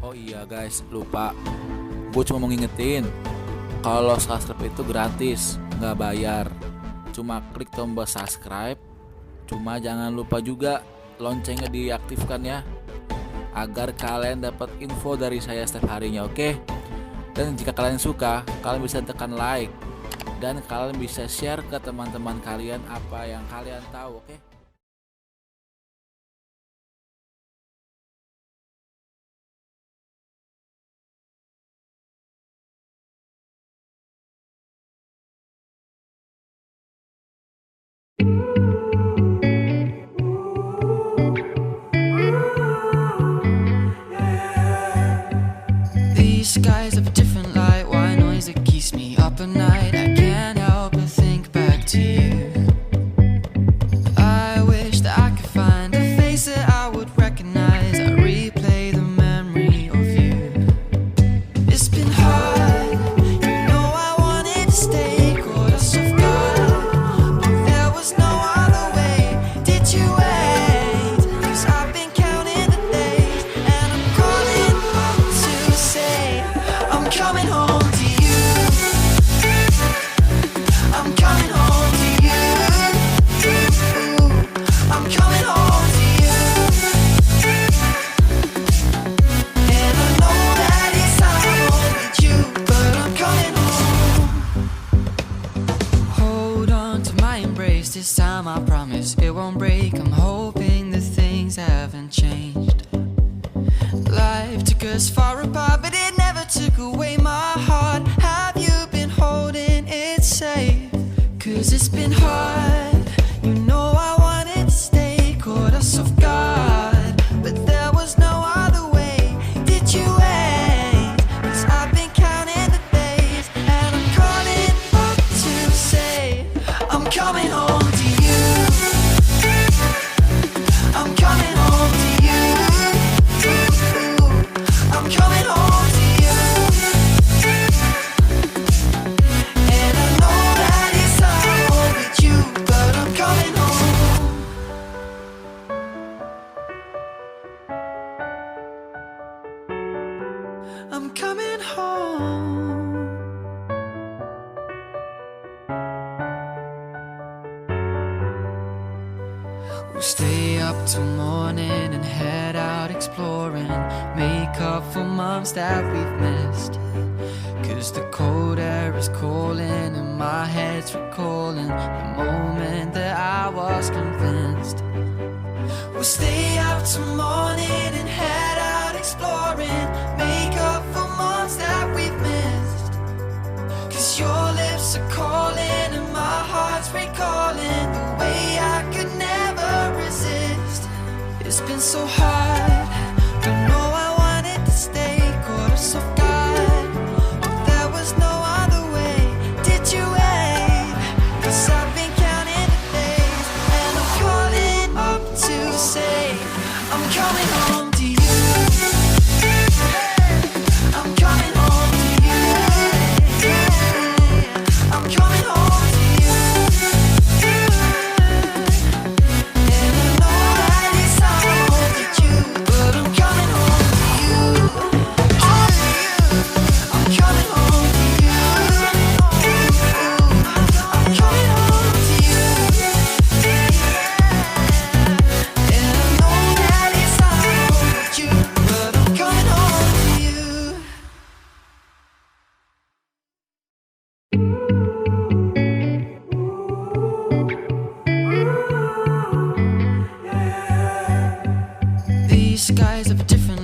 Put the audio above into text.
Oh iya guys, lupa. Gue cuma mau ngingetin, kalau subscribe itu gratis, nggak bayar. Cuma klik tombol subscribe. Cuma jangan lupa juga loncengnya diaktifkan ya, agar kalian dapat info dari saya setiap harinya, oke? Dan jika kalian suka, kalian bisa tekan like dan kalian bisa share ke teman-teman kalian apa yang kalian tahu, oke? These skies have a different light, white noise that keeps me up at night. I can't help but think back to you. I wish that I could find a face that I would recognize. I replay the memory of you. It's been hard, you know I wanted to stay, caught us off guard, but there was no other way. Did you wait? 'Cause I've been counting the days, and I'm calling up to say I'm coming home to you. I'm coming home to you. I'm coming home to you. And I know that it's hard with you, but I'm coming home. Hold on to my embrace, this time I promise it won't break. I'm hoping that things haven't changed. Life took us far apart, but it never took away my heart. Have you been holding it safe? 'Cause it's been hard, you know I wanted to stay, caught us off guard, but there was no other way. Did you wait? 'Cause I've been counting the days, and I'm calling up to say I'm coming home to you. I'm coming home to you. I'm coming home to you. And I know that it's hard with you, but I'm coming home. I'm coming home. We'll stay up till morning and head out exploring, make up for months that we've missed. 'Cause the cold air is calling and my head's recalling the moment that I was convinced. We'll stay up till morning and head out exploring, make up for months that we've missed. 'Cause your lips are calling and my heart's recalling the way I could never resist. It's been so hard, you know I wanted to stay, caught us off guard, but there was no other way. Did you wait? 'Cause I've been counting the days, and I'm calling up to say I'm coming home to you. I'm coming home to you. I'm coming home to you. And I know that it's hard with you, but I'm coming home to you. I'm coming home to you. I'm coming home to you. And I know that it's hard with you, but I'm coming home to you. These skies have a different